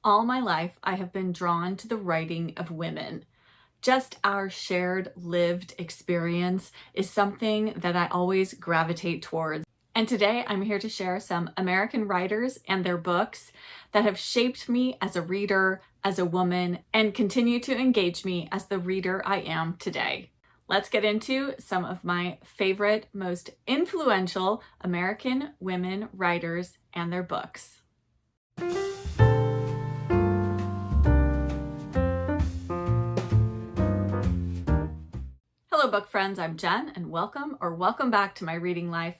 All my life, I have been drawn to the writing of women. Just our shared lived experience is something that I always gravitate towards. And today I'm here to share some American writers and their books that have shaped me as a reader, as a woman, and continue to engage me as the reader I am today. Let's get into some of my favorite, most influential American women writers and their books. Hello book friends, I'm Jen and welcome back to my reading life.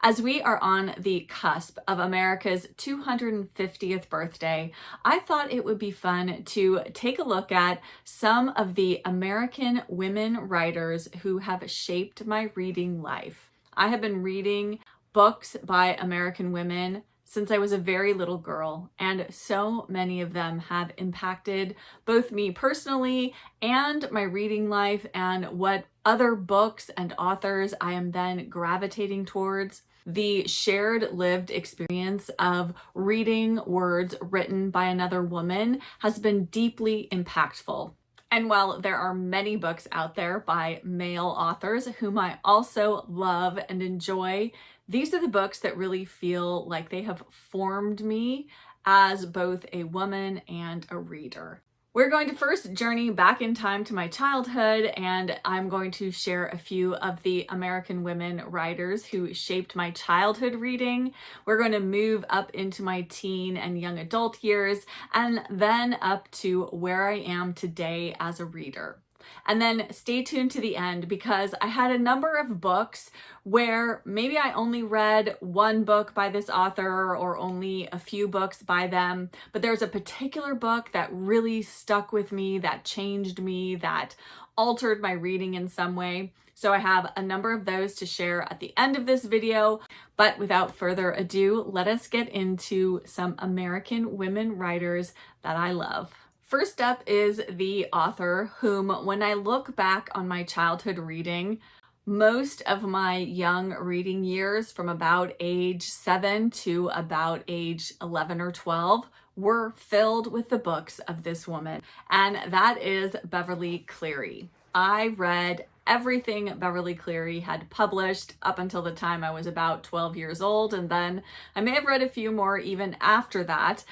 As we are on the cusp of America's 250th birthday, I thought it would be fun to take a look at some of the American women writers who have shaped my reading life. I have been reading books by American women since I was a very little girl, and so many of them have impacted both me personally and my reading life and what other books and authors I am then gravitating towards. The shared lived experience of reading words written by another woman has been deeply impactful. And while there are many books out there by male authors whom I also love and enjoy, these are the books that really feel like they have formed me as both a woman and a reader. We're going to first journey back in time to my childhood, and I'm going to share a few of the American women writers who shaped my childhood reading. We're going to move up into my teen and young adult years, and then up to where I am today as a reader. And then stay tuned to the end because I had a number of books where maybe I only read one book by this author or only a few books by them, but there's a particular book that really stuck with me, that changed me, that altered my reading in some way. So I have a number of those to share at the end of this video, but without further ado, let us get into some American women writers that I love. First up is the author whom, when I look back on my childhood reading, most of my young reading years from about age 7 to about age 11 or 12 were filled with the books of this woman, and that is Beverly Cleary. I read everything Beverly Cleary had published up until the time I was about 12 years old, and then I may have read a few more even after that,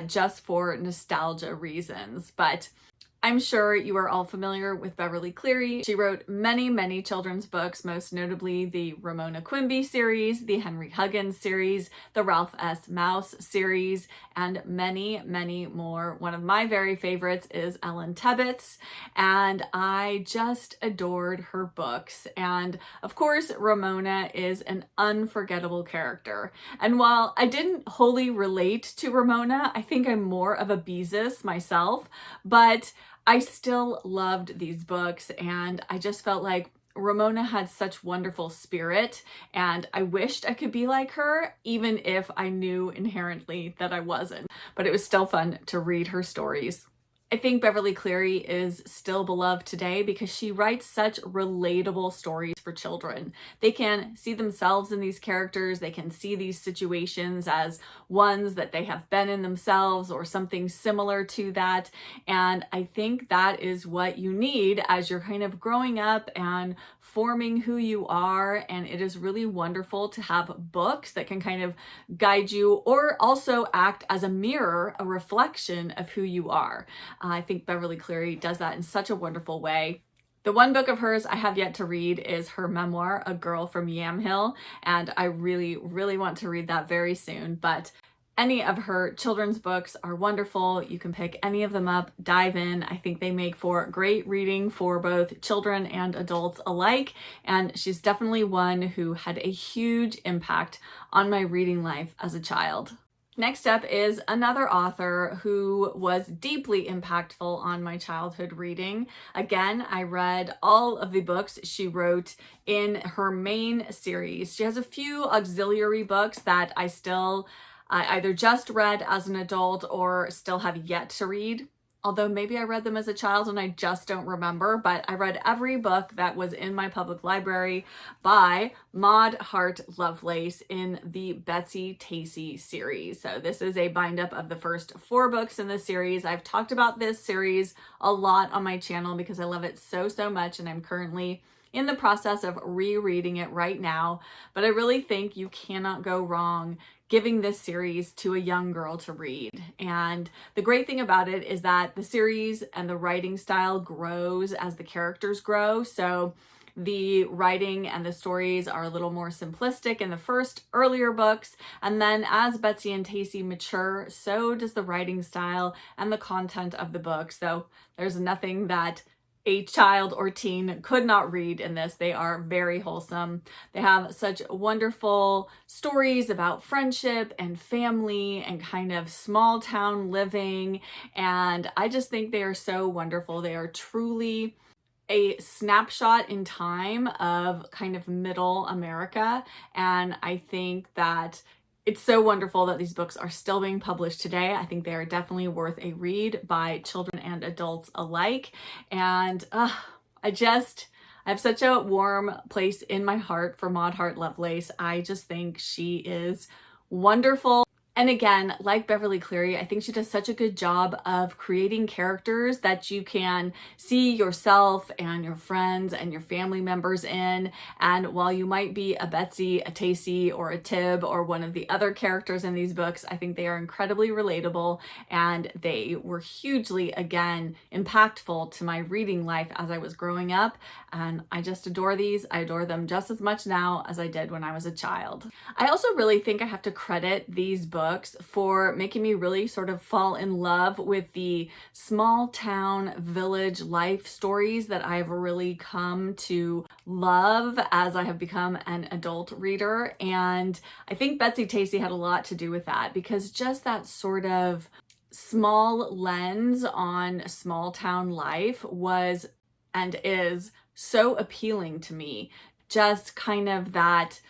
just for nostalgia reasons. But I'm sure you are all familiar with Beverly Cleary. She wrote many children's books, most notably the Ramona Quimby series, the Henry Huggins series, the Ralph S. Mouse series, and many more. One of my very favorites is Ellen Tebbett's, and I just adored her books. And of course, Ramona is an unforgettable character. And while I didn't wholly relate to Ramona, I think I'm more of a Beezus myself, but I still loved these books, and I just felt like Ramona had such wonderful spirit, and I wished I could be like her, even if I knew inherently that I wasn't. But it was still fun to read her stories. I think Beverly Cleary is still beloved today because she writes such relatable stories for children. They can see themselves in these characters, they can see these situations as ones that they have been in themselves or something similar to that. And I think that is what you need as you're kind of growing up and forming who you are. And it is really wonderful to have books that can kind of guide you or also act as a mirror, a reflection of who you are. I think Beverly Cleary does that in such a wonderful way. The one book of hers I have yet to read is her memoir, A Girl from Yamhill, and I really want to read that very soon. But any of her children's books are wonderful. You can pick any of them up, dive in. I think they make for great reading for both children and adults alike, and she's definitely one who had a huge impact on my reading life as a child. Next up is another author who was deeply impactful on my childhood reading. Again, I read all of the books she wrote in her main series. She has a few auxiliary books that I either just read as an adult or still have yet to read. although maybe I read them as a child and I just don't remember, but I read every book that was in my public library by Maud Hart Lovelace in the Betsy Tacy series. So this is a bind up of the first 4 books in the series. I've talked about this series a lot on my channel because I love it so much, and I'm currently in the process of rereading it right now. But I really think you cannot go wrong giving this series to a young girl to read. And the great thing about it is that the series and the writing style grows as the characters grow. So the writing and the stories are a little more simplistic in the first earlier books. And then as Betsy and Tacy mature, so does the writing style and the content of the book. So there's nothing that a child or teen could not read in this. They are very wholesome. They have such wonderful stories about friendship and family and kind of small town living. And I just think they are so wonderful. They are truly a snapshot in time of kind of middle America. And I think that it's so wonderful that these books are still being published today. I think they are definitely worth a read by children and adults alike. And I have such a warm place in my heart for Maud Hart Lovelace. I just think she is wonderful. And again, like Beverly Cleary, I think she does such a good job of creating characters that you can see yourself and your friends and your family members in. And while you might be a Betsy, a Tacy, or a Tib, or one of the other characters in these books, I think they are incredibly relatable, and they were hugely, again, impactful to my reading life as I was growing up. And I just adore these. I adore them just as much now as I did when I was a child. I also really think I have to credit these books for making me really sort of fall in love with the small town village life stories that I've really come to love as I have become an adult reader. And I think Betsy Tacy had a lot to do with that, because just that sort of small lens on small town life was and is so appealing to me. Just kind of that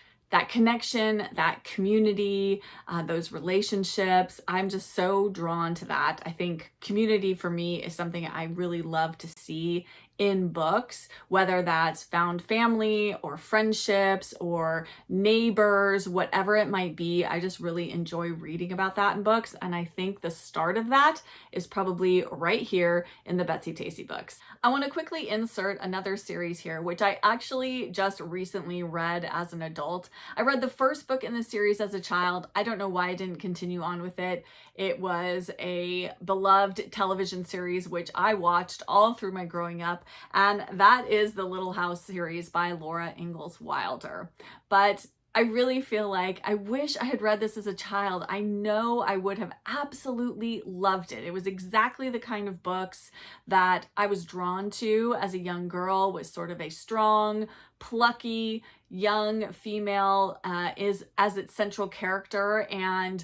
connection, that community, those relationships. I'm just so drawn to that. I think community for me is something I really love to see in books, whether that's found family or friendships or neighbors, whatever it might be. I just really enjoy reading about that in books. And I think the start of that is probably right here in the Betsy Tacy books. I want to quickly insert another series here, which I actually just recently read as an adult. I read the first book in the series as a child. I don't know why I didn't continue on with it. It was a beloved television series, which I watched all through my growing up. And that is the Little House series by Laura Ingalls Wilder. But I really feel like I wish I had read this as a child. I know I would have absolutely loved it. It was exactly the kind of books that I was drawn to as a young girl, was sort of a strong, plucky, young female is as its central character. And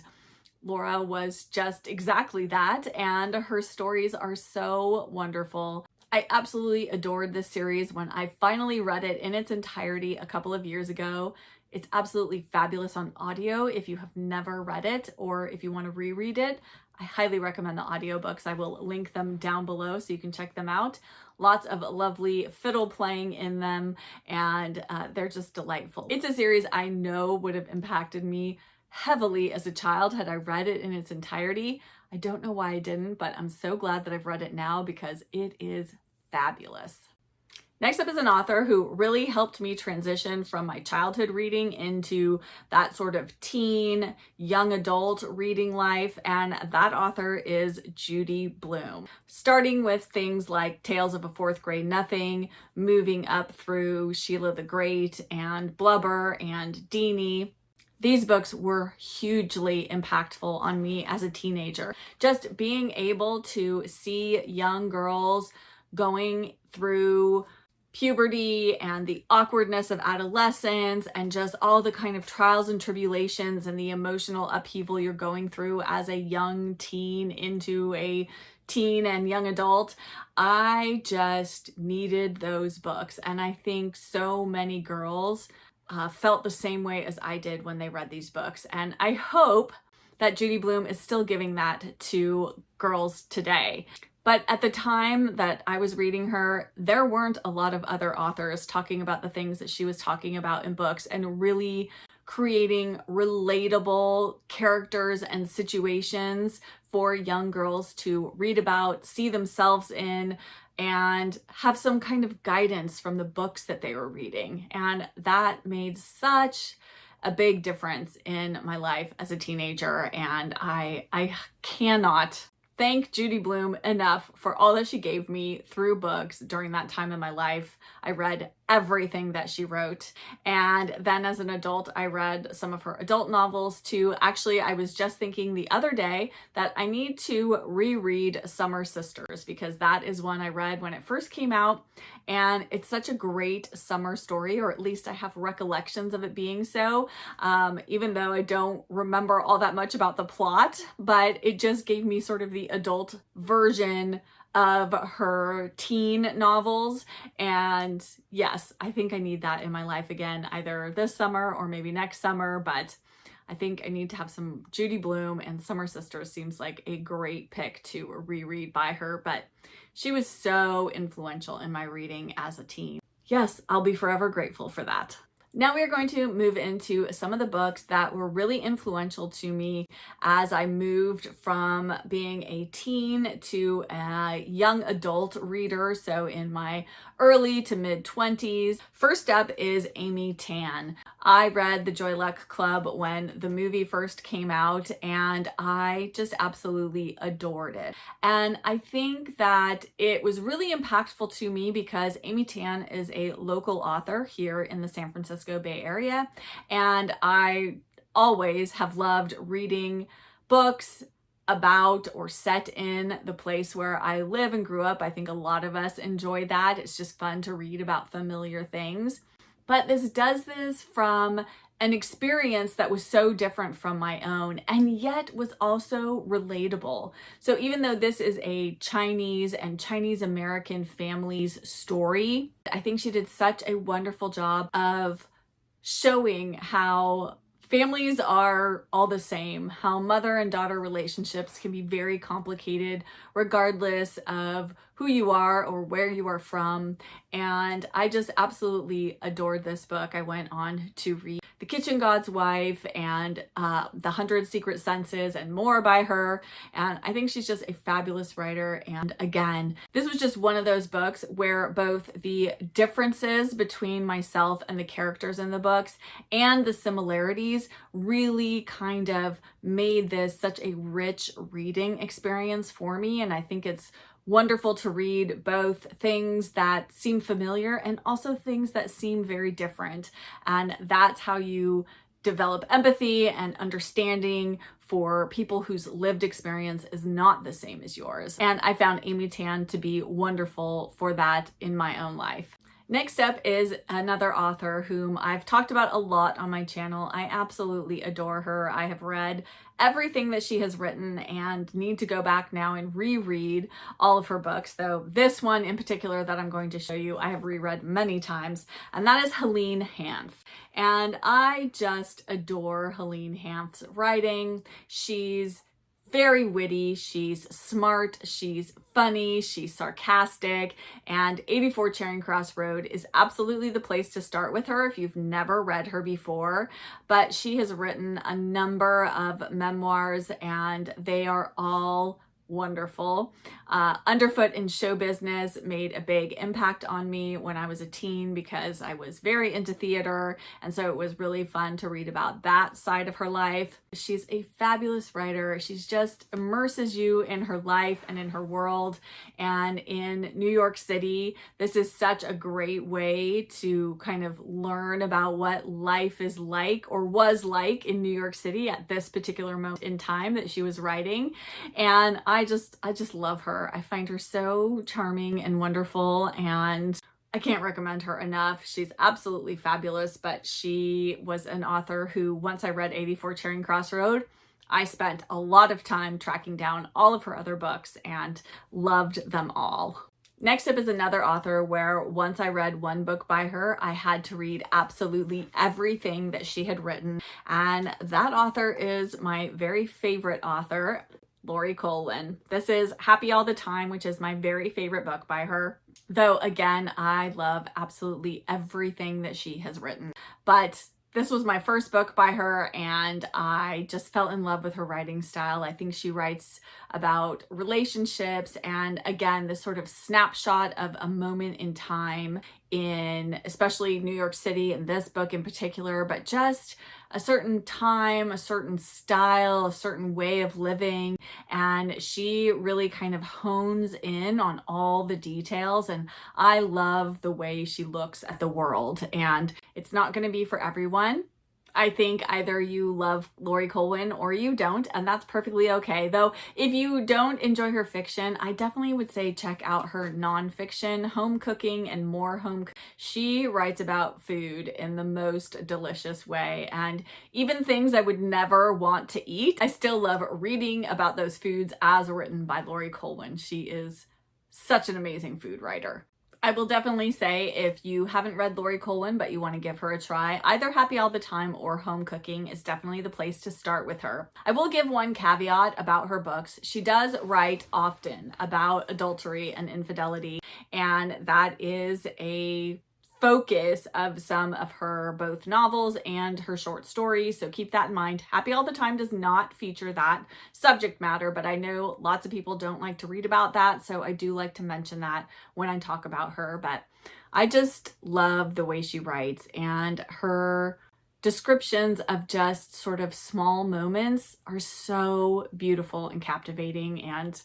Laura was just exactly that. And her stories are so wonderful. I absolutely adored this series when I finally read it in its entirety a couple of years ago. It's absolutely fabulous on audio if you have never read it, or if you want to reread it. I highly recommend the audiobooks. I will link them down below so you can check them out. Lots of lovely fiddle playing in them, and they're just delightful. It's a series I know would have impacted me heavily as a child had I read it in its entirety. I don't know why I didn't, but I'm so glad that I've read it now because it is fabulous. Next up is an author who really helped me transition from my childhood reading into that sort of teen, young adult reading life, and that author is Judy Blume. Starting with things like Tales of a Fourth Grade Nothing, moving up through Sheila the Great and Blubber and Deanie. These books were hugely impactful on me as a teenager. Just being able to see young girls going through puberty and the awkwardness of adolescence and just all the kind of trials and tribulations and the emotional upheaval you're going through as a young teen into a teen and young adult. I just needed those books. And I think so many girls felt the same way as I did when they read these books. And I hope that Judy Blume is still giving that to girls today. But at the time that I was reading her, there weren't a lot of other authors talking about the things that she was talking about in books and really creating relatable characters and situations for young girls to read about, see themselves in, and have some kind of guidance from the books that they were reading. And that made such a big difference in my life as a teenager. And I cannot thank Judy Blume enough for all that she gave me through books during that time in my life. I read everything that she wrote. And then as an adult, I read some of her adult novels too. Actually, I was just thinking the other day that I need to reread Summer Sisters, because that is one I read when it first came out. And it's such a great summer story, or at least I have recollections of it being so, even though I don't remember all that much about the plot, but it just gave me sort of the adult version of her teen novels. And yes, I think I need that in my life again, either this summer or maybe next summer, but I think I need to have some Judy Blume, and Summer Sisters seems like a great pick to reread by her, but she was so influential in my reading as a teen. Yes, I'll be forever grateful for that. Now we are going to move into some of the books that were really influential to me as I moved from being a teen to a young adult reader, so in my early to mid 20s. First up is Amy Tan. I read The Joy Luck Club when the movie first came out, and I just absolutely adored it. And I think that it was really impactful to me because Amy Tan is a local author here in the San Francisco Bay Area, and I always have loved reading books about or set in the place where I live and grew up. I think a lot of us enjoy that. It's just fun to read about familiar things. But this does this from an experience that was so different from my own, and yet was also relatable. So even though this is a Chinese and Chinese American family's story, I think she did such a wonderful job of showing how families are all the same, how mother and daughter relationships can be very complicated regardless of who you are or where you are from. And I just absolutely adored this book. I went on to read The Kitchen God's Wife and The 100 Secret Senses and more by her. And I think she's just a fabulous writer. And again, this was just one of those books where both the differences between myself and the characters in the books and the similarities really kind of made this such a rich reading experience for me. And I think it's wonderful to read both things that seem familiar and also things that seem very different. And that's how you develop empathy and understanding for people whose lived experience is not the same as yours. And I found Amy Tan to be wonderful for that in my own life. Next up is another author whom I've talked about a lot on my channel. I absolutely adore her. I have read everything that she has written and need to go back now and reread all of her books, though this one in particular that I'm going to show you, I have reread many times, and that is Helene Hanff. And I just adore Helene Hanff's writing. She's very witty, she's smart, she's funny, she's sarcastic, and 84 Charing Cross Road is absolutely the place to start with her if you've never read her before. But she has written a number of memoirs and they are all wonderful. Underfoot in Show Business made a big impact on me when I was a teen because I was very into theater, and so it was really fun to read about that side of her life. She's a fabulous writer. She's just immerses you in her life and in her world. And in New York City, this is such a great way to kind of learn about what life is like or was like in New York City at this particular moment in time that she was writing. And I just love her. I find her so charming and wonderful, and I can't recommend her enough. She's absolutely fabulous, but she was an author who, once I read 84 Charing Cross Road, I spent a lot of time tracking down all of her other books and loved them all. Next up is another author where once I read one book by her, I had to read absolutely everything that she had written. And that author is my very favorite author, Lori Colwin. This is Happy All the Time, which is my very favorite book by her. Though, again, I love absolutely everything that she has written. But this was my first book by her, and I just fell in love with her writing style. I think she writes about relationships and, again, this sort of snapshot of a moment in time in especially New York City, in this book in particular, but just a certain time, a certain style, a certain way of living. And she really kind of hones in on all the details. And I love the way she looks at the world. And it's not going to be for everyone. I think either you love Lori Colwin or you don't, and that's perfectly okay. Though if you don't enjoy her fiction, I definitely would say check out her nonfiction, Home Cooking and More Home. She writes about food in the most delicious way, and even things I would never want to eat. I still love reading about those foods as written by Lori Colwin. She is such an amazing food writer. I will definitely say if you haven't read Lori Colwin but you want to give her a try, either Happy All the Time or Home Cooking is definitely the place to start with her. I will give one caveat about her books. She does write often about adultery and infidelity, and that is a focus of some of her both novels and her short stories, so keep that in mind. Happy All the Time does not feature that subject matter, but I know lots of people don't like to read about that, so I do like to mention that when I talk about her. But I just love the way she writes, and her descriptions of just sort of small moments are so beautiful and captivating, and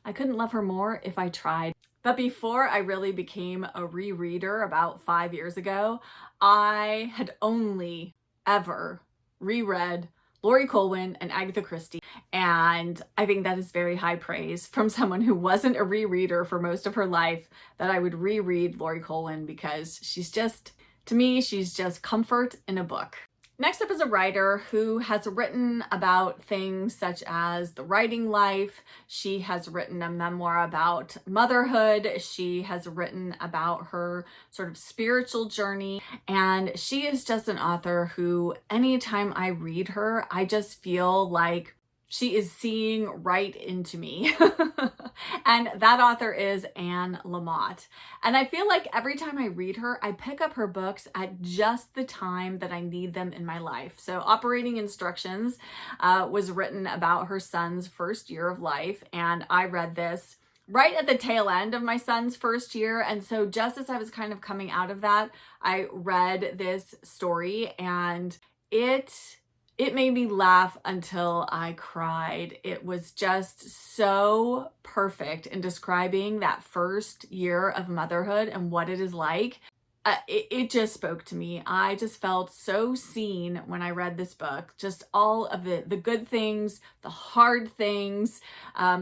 I couldn't love her more if I tried. But before I really became a rereader about 5 years ago, I had only ever reread Lori Colwin and Agatha Christie. And I think that is very high praise from someone who wasn't a rereader for most of her life, that I would reread Lori Colwin, because she's just, to me, she's just comfort in a book. Next up is a writer who has written about things such as the writing life. She has written a memoir about motherhood. She has written about her sort of spiritual journey. And she is just an author who, anytime I read her, I just feel like she is seeing right into me. And that author is Anne Lamott. And I feel like every time I read her, I pick up her books at just the time that I need them in my life. So Operating Instructions was written about her son's first year of life. And I read this right at the tail end of my son's first year. And so just as I was kind of coming out of that, I read this story, and it made me laugh until I cried. It was just so perfect in describing that first year of motherhood and what it is like. It just spoke to me. I just felt so seen when I read this book. Just all of the good things, the hard things,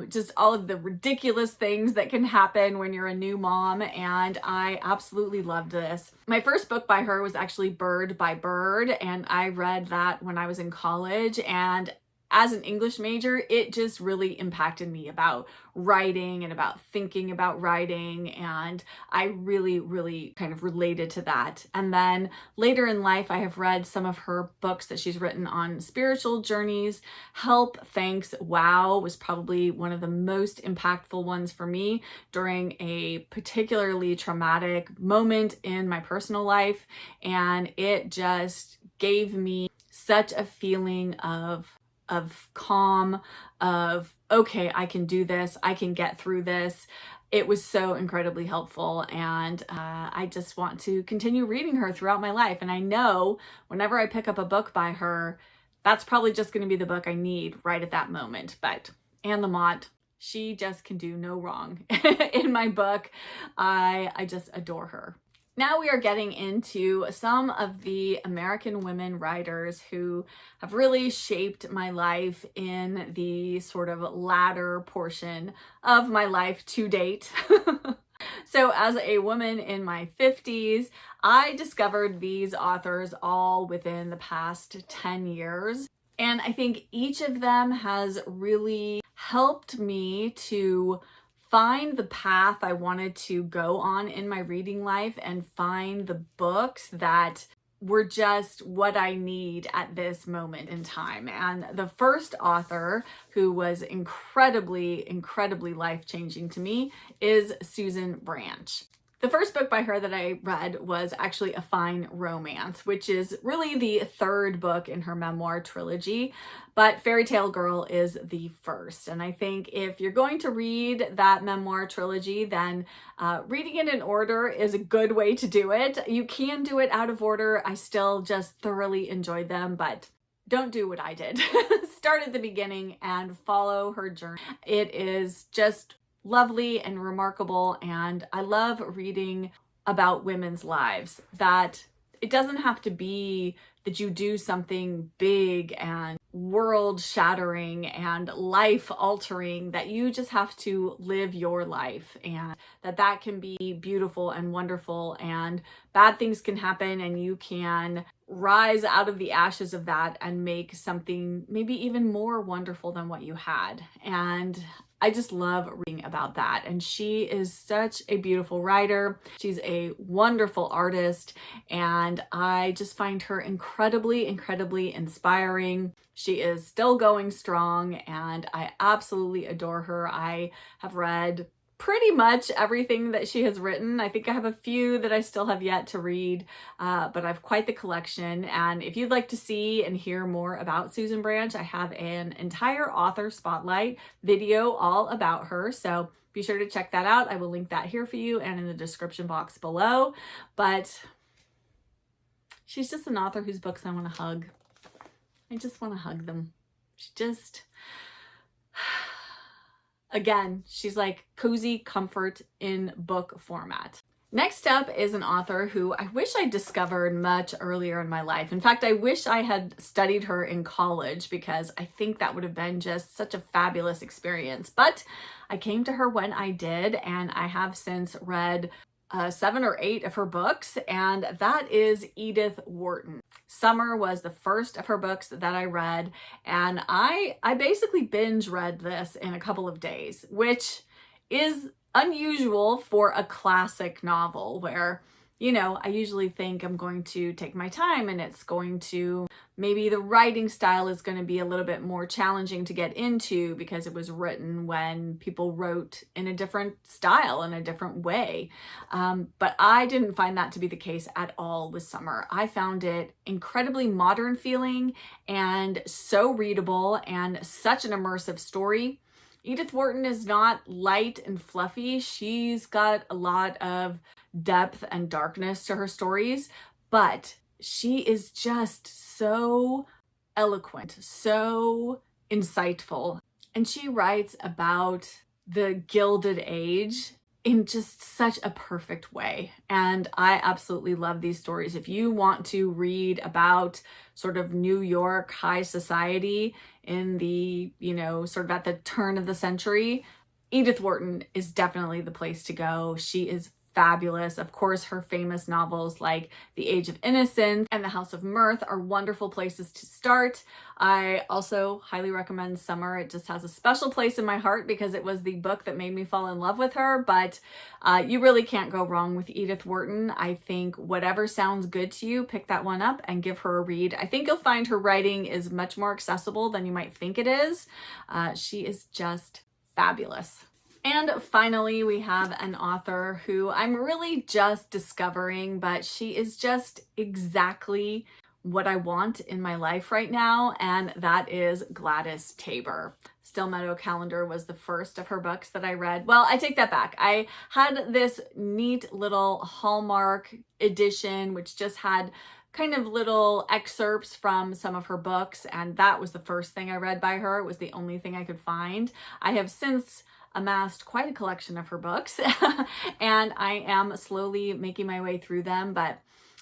just all of the ridiculous things that can happen when you're a new mom. And I absolutely loved this. My first book by her was actually Bird by Bird, and I read that when I was in college. And as an English major, it just really impacted me about writing and about thinking about writing. And I really, really kind of related to that. And then later in life, I have read some of her books that she's written on spiritual journeys. Help, Thanks, Wow was probably one of the most impactful ones for me during a particularly traumatic moment in my personal life. And it just gave me such a feeling of calm, of, okay, I can do this, I can get through this. It was so incredibly helpful, and I just want to continue reading her throughout my life. And I know whenever I pick up a book by her, that's probably just going to be the book I need right at that moment. But Anne Lamott, she just can do no wrong in my book. I just adore her. Now we are getting into some of the American women writers who have really shaped my life in the sort of latter portion of my life to date. So as a woman in my 50s, I discovered these authors all within the past 10 years. And I think each of them has really helped me to find the path I wanted to go on in my reading life and find the books that were just what I need at this moment in time. And the first author who was incredibly, incredibly life-changing to me is Susan Branch. The first book by her that I read was actually A Fine Romance, which is really the third book in her memoir trilogy, but Fairy Tale Girl is the first. And I think if you're going to read that memoir trilogy, then reading it in order is a good way to do it. You can do it out of order. I still just thoroughly enjoyed them, but don't do what I did. Start at the beginning and follow her journey. It is just lovely and remarkable, and I love reading about women's lives, that it doesn't have to be that you do something big and world-shattering and life-altering, that you just have to live your life, and that can be beautiful and wonderful, and bad things can happen and you can rise out of the ashes of that and make something maybe even more wonderful than what you had. And I just love reading about that. And she is such a beautiful writer. She's a wonderful artist, and I just find her incredibly, incredibly inspiring. She is still going strong, and I absolutely adore her. I have read pretty much everything that she has written. I think I have a few that I still have yet to read, but I have quite the collection. And if you'd like to see and hear more about Susan Branch, I have an entire author spotlight video all about her. So be sure to check that out. I will link that here for you and in the description box below. But she's just an author whose books I want to hug. I just want to hug them. She just... Again, she's like cozy comfort in book format. Next up is an author who I wish I discovered much earlier in my life. In fact, I wish I had studied her in college, because I think that would have been just such a fabulous experience. But I came to her when I did, and I have since read 7 or 8 of her books, and that is Edith Wharton. Summer was the first of her books that I read, and I basically binge read this in a couple of days, which is unusual for a classic novel where, you know, I usually think I'm going to take my time, and it's going to, maybe the writing style is going to be a little bit more challenging to get into because it was written when people wrote in a different style, in a different way. But I didn't find that to be the case at all with Summer. I found it incredibly modern feeling and so readable and such an immersive story. Edith Wharton is not light and fluffy. She's got a lot of depth and darkness to her stories, but she is just so eloquent, so insightful. And she writes about the Gilded Age in just such a perfect way. And I absolutely love these stories. If you want to read about sort of New York high society in the, you know, sort of at the turn of the century, Edith Wharton is definitely the place to go. She is fabulous. Of course, her famous novels like The Age of Innocence and The House of Mirth are wonderful places to start. I also highly recommend Summer. It just has a special place in my heart because it was the book that made me fall in love with her, but you really can't go wrong with Edith Wharton. I think whatever sounds good to you, pick that one up and give her a read. I think you'll find her writing is much more accessible than you might think it is. She is just fabulous. And finally, we have an author who I'm really just discovering, but she is just exactly what I want in my life right now, and that is Gladys Taber. Still Meadow Calendar was the first of her books that I read. Well, I take that back. I had this neat little Hallmark edition, which just had kind of little excerpts from some of her books, and that was the first thing I read by her. It was the only thing I could find. I have since amassed quite a collection of her books and I am slowly making my way through them. But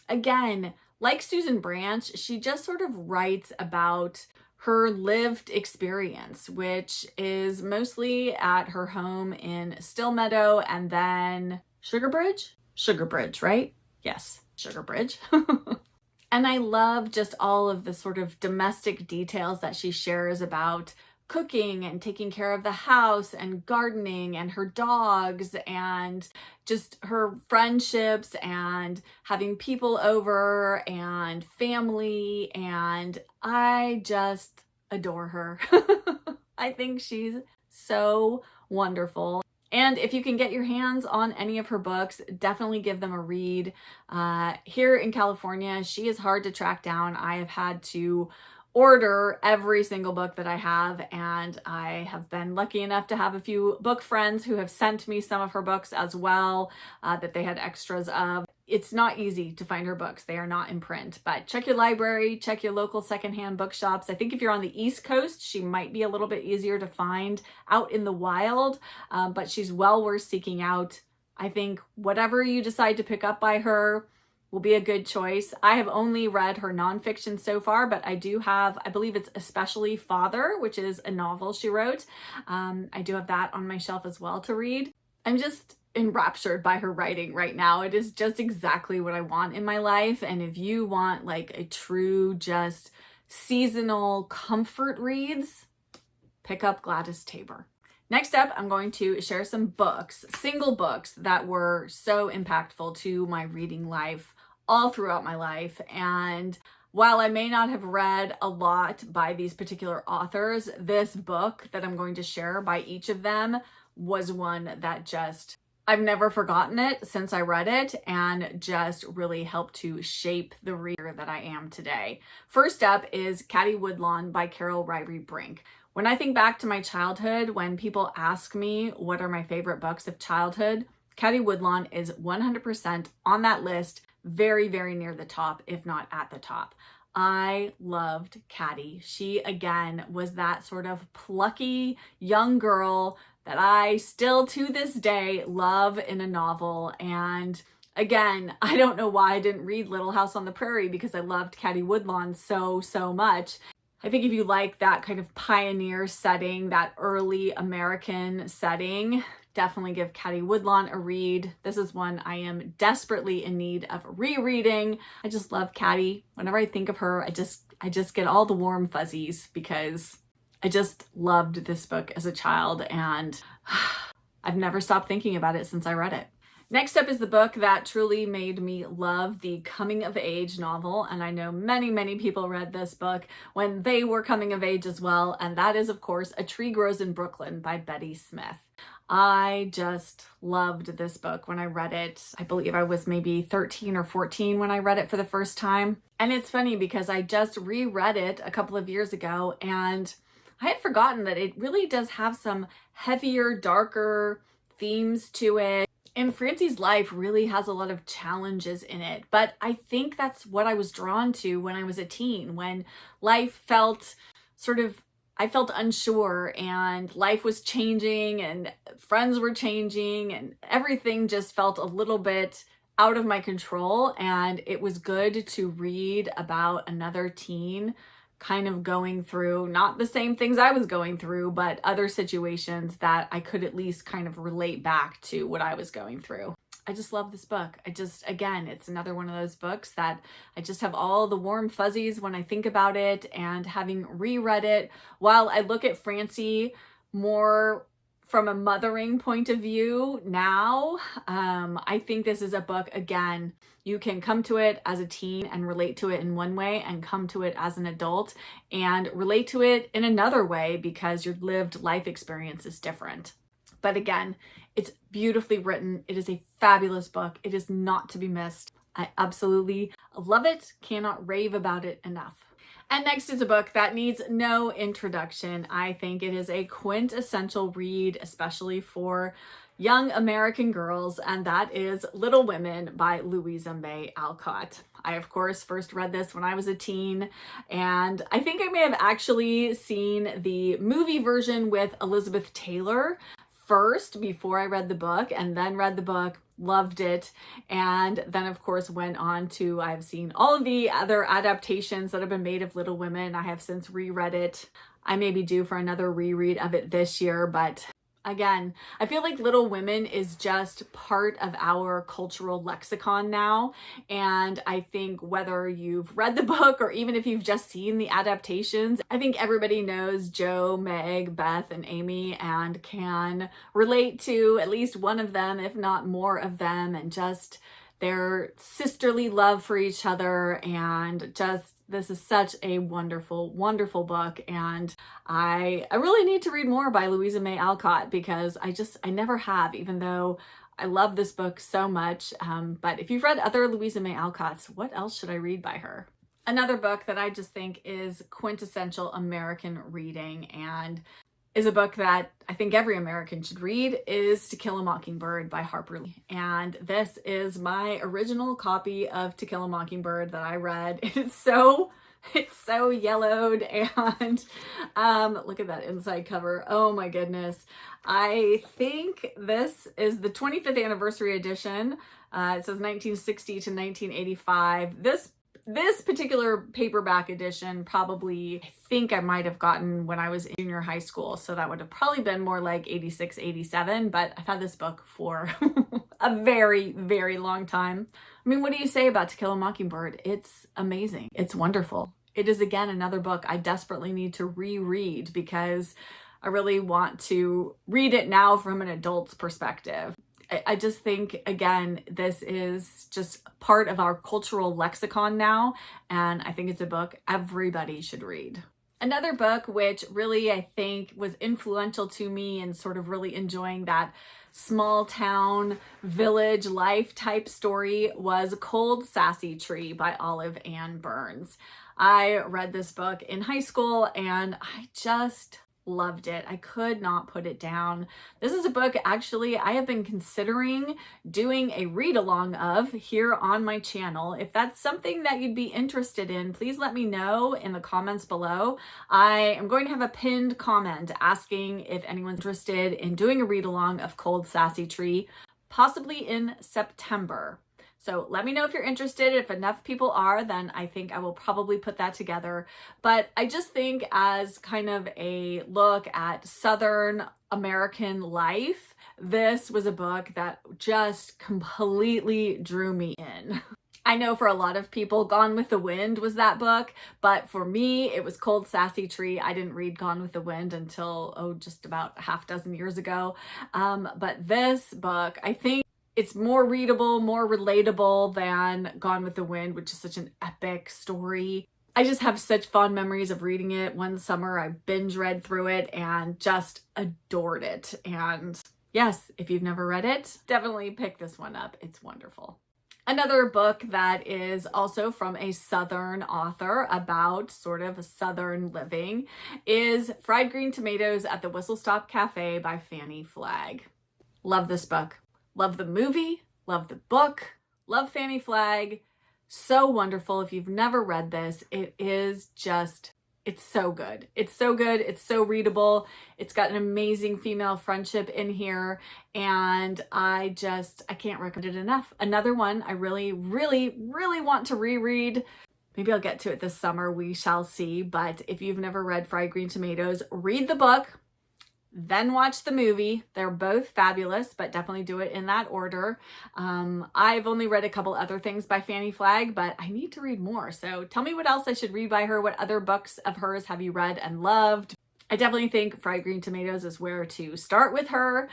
again, like Susan Branch, she just sort of writes about her lived experience, which is mostly at her home in Still Meadow and then Sugarbridge, right? Yes, Sugarbridge. And I love just all of the sort of domestic details that she shares about cooking and taking care of the house and gardening and her dogs and just her friendships and having people over and family. And I just adore her. I think she's so wonderful. And if you can get your hands on any of her books, definitely give them a read. Here in California, she is hard to track down. I have had to order every single book that I have, and I have been lucky enough to have a few book friends who have sent me some of her books as well, that they had extras of. It's not easy to find her books. They are not in print, but check your library, check your local secondhand bookshops. I think if you're on the East Coast, she might be a little bit easier to find out in the wild, but she's well worth seeking out. I think whatever you decide to pick up by her will be a good choice. I have only read her nonfiction so far, but I do have, I believe it's Especially Father, which is a novel she wrote. I do have that on my shelf as well to read. I'm just enraptured by her writing right now. It is just exactly what I want in my life. And if you want like a true, just seasonal comfort reads, pick up Gladys Taber. Next up, I'm going to share some books, single books that were so impactful to my reading life all throughout my life. And while I may not have read a lot by these particular authors, this book that I'm going to share by each of them was one that just, I've never forgotten it since I read it, and just really helped to shape the reader that I am today. First up is Caddie Woodlawn by Carol Ryrie Brink. When I think back to my childhood, when people ask me what are my favorite books of childhood, Caddie Woodlawn is 100% on that list, very, very near the top, if not at the top. I loved Caddie. She, again, was that sort of plucky young girl that I still to this day love in a novel. And again, I don't know why I didn't read Little House on the Prairie, because I loved Caddie Woodlawn so much. I think if you like that kind of pioneer setting, that early American setting, definitely give Caddie Woodlawn a read. This is one I am desperately in need of rereading. I just love Caddie. Whenever I think of her, I just get all the warm fuzzies, because I just loved this book as a child, and I've never stopped thinking about it since I read it. Next up is the book that truly made me love the coming of age novel, and I know many people read this book when they were coming of age as well, and that is, of course, A Tree Grows in Brooklyn by Betty Smith. I just loved this book when I read it. I believe I was maybe 13 or 14 when I read it for the first time. And it's funny because I just reread it a couple of years ago, and I had forgotten that it really does have some heavier, darker themes to it. And Francie's life really has a lot of challenges in it. But I think that's what I was drawn to when I was a teen, when life felt I felt unsure, and life was changing and friends were changing and everything just felt a little bit out of my control. And it was good to read about another teen kind of going through not the same things I was going through, but other situations that I could at least kind of relate back to what I was going through. I just love this book. Again, it's another one of those books that I just have all the warm fuzzies when I think about it. And having reread it, while I look at Francie more from a mothering point of view now, I think this is a book, again, you can come to it as a teen and relate to it in one way, and come to it as an adult and relate to it in another way, because your lived life experience is different. But again, it's beautifully written. It is a fabulous book. It is not to be missed. I absolutely love it. Cannot rave about it enough. And next is a book that needs no introduction. I think it is a quintessential read, especially for young American girls, and that is Little Women by Louisa May Alcott. I, of course, first read this when I was a teen, and I think I may have actually seen the movie version with Elizabeth Taylor first before I read the book, and then read the book, loved it, and then of course went on to, I've seen all of the other adaptations that have been made of Little Women. I have since reread it. I may be due for another reread of it this year, but Again, I feel like Little Women is just part of our cultural lexicon now. And I think whether you've read the book or even if you've just seen the adaptations, I think everybody knows Jo, Meg, Beth, and Amy and can relate to at least one of them, if not more of them, and just their sisterly love for each other. And just, this is such a wonderful, wonderful book. And I really need to read more by Louisa May Alcott because I never have, even though I love this book so much. But if you've read other Louisa May Alcotts, what else should I read by her? Another book that I just think is quintessential American reading and is a book that I think every American should read is To Kill a Mockingbird by Harper Lee. And this is my original copy of To Kill a Mockingbird that I read. It's so yellowed and look at that inside cover. Oh my goodness. I think this is the 25th anniversary edition. It says 1960 to 1985. This particular paperback edition probably, I think I might have gotten when I was in junior high school. So that would have probably been more like 86, 87, but I've had this book for a very, very long time. I mean, what do you say about To Kill a Mockingbird? It's amazing. It's wonderful. It is, again, another book I desperately need to reread because I really want to read it now from an adult's perspective. I just think, again, this is just part of our cultural lexicon now, and I think it's a book everybody should read. Another book which really I think was influential to me and sort of really enjoying that small town village life type story was Cold Sassy Tree by Olive Ann Burns. I read this book in high school and I just loved it. I could not put it down. This is a book actually I have been considering doing a read along of here on my channel. If that's something that you'd be interested in, please let me know in the comments below. I am going to have a pinned comment asking if anyone's interested in doing a read along of Cold Sassy Tree, possibly in September. So let me know if you're interested. If enough people are, then I think I will probably put that together. But I just think as kind of a look at Southern American life, this was a book that just completely drew me in. I know for a lot of people, Gone with the Wind was that book, but for me, it was Cold Sassy Tree. I didn't read Gone with the Wind until, just about a half dozen years ago. But this book, I think, it's more readable, more relatable than Gone with the Wind, which is such an epic story. I just have such fond memories of reading it. One summer I binge read through it and just adored it. And yes, if you've never read it, definitely pick this one up. It's wonderful. Another book that is also from a Southern author about sort of Southern living is Fried Green Tomatoes at the Whistle Stop Cafe by Fannie Flagg. Love this book. Love the movie, love the book, love Fannie Flagg. So wonderful. If you've never read this, it is just, it's so good. It's so good. It's so readable. It's got an amazing female friendship in here. And I can't recommend it enough. Another one I really, really, really want to reread. Maybe I'll get to it this summer. We shall see. But if you've never read Fried Green Tomatoes, read the book. Then watch the movie. They're both fabulous, but definitely do it in that order. I've only read a couple other things by Fannie Flagg, but I need to read more. So tell me what else I should read by her. What other books of hers have you read and loved? I definitely think Fried Green Tomatoes is where to start with her,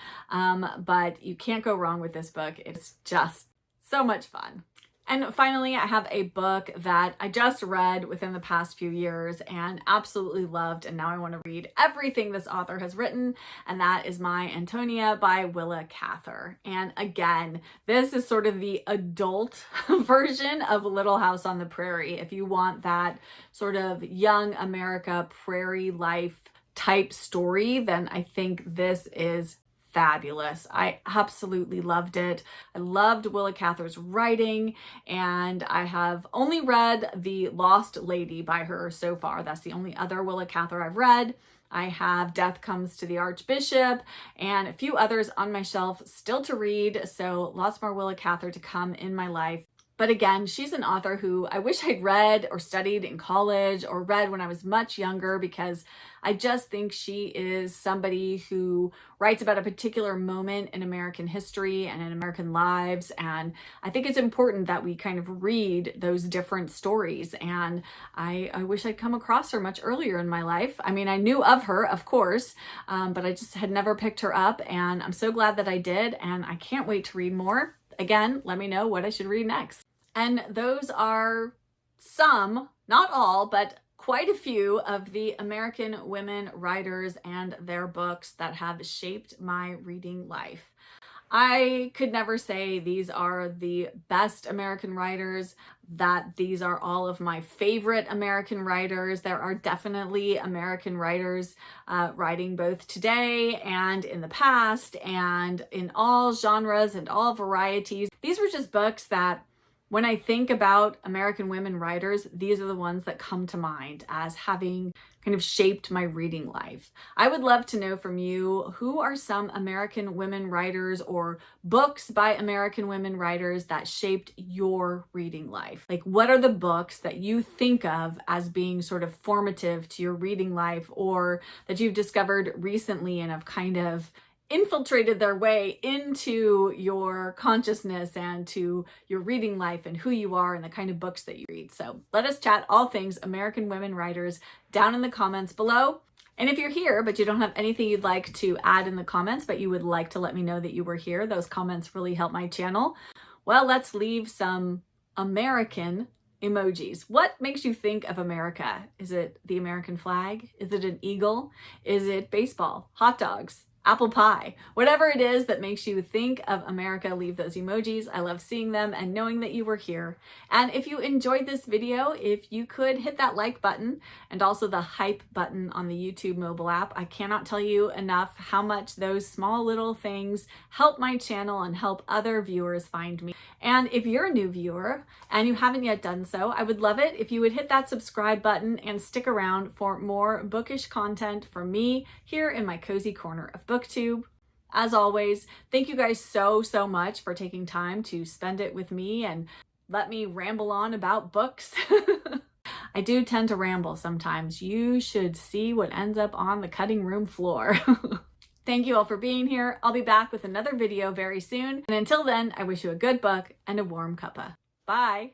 but you can't go wrong with this book. It's just so much fun. And finally, I have a book that I just read within the past few years and absolutely loved, and now I want to read everything this author has written, and that is My Antonia by Willa Cather. And again, this is sort of the adult version of Little House on the Prairie. If you want that sort of young America prairie life type story, then I think this is fabulous. I absolutely loved it. I loved Willa Cather's writing, and I have only read The Lost Lady by her so far. That's the only other Willa Cather I've read. I have Death Comes to the Archbishop and a few others on my shelf still to read, so lots more Willa Cather to come in my life. But again, she's an author who I wish I'd read or studied in college or read when I was much younger, because I just think she is somebody who writes about a particular moment in American history and in American lives. And I think it's important that we kind of read those different stories. And I wish I'd come across her much earlier in my life. I mean, I knew of her, of course, but I just had never picked her up. And I'm so glad that I did. And I can't wait to read more. Again, let me know what I should read next. And those are some, not all, but quite a few of the American women writers and their books that have shaped my reading life. I could never say these are the best American writers, that these are all of my favorite American writers. There are definitely American writers writing both today and in the past and in all genres and all varieties. These were just books that, when I think about American women writers, these are the ones that come to mind as having kind of shaped my reading life. I would love to know from you, who are some American women writers or books by American women writers that shaped your reading life? Like, what are the books that you think of as being sort of formative to your reading life, or that you've discovered recently and have kind of infiltrated their way into your consciousness and to your reading life and who you are and the kind of books that you read? So let us chat all things American women writers down in the comments below. And if you're here, but you don't have anything you'd like to add in the comments, but you would like to let me know that you were here, those comments really help my channel. Well, let's leave some American emojis. What makes you think of America? Is it the American flag? Is it an eagle? Is it baseball, hot dogs, apple pie? Whatever it is that makes you think of America, leave those emojis. I love seeing them and knowing that you were here. And if you enjoyed this video, if you could hit that like button and also the hype button on the YouTube mobile app. I cannot tell you enough how much those small little things help my channel and help other viewers find me. And if you're a new viewer and you haven't yet done so, I would love it if you would hit that subscribe button and stick around for more bookish content from me here in my cozy corner of booktube. As always, thank you guys so much for taking time to spend it with me and let me ramble on about books. I do tend to ramble sometimes. You should see what ends up on the cutting room floor. Thank you all for being here. I'll be back with another video very soon. And until then, I wish you a good book and a warm cuppa. Bye.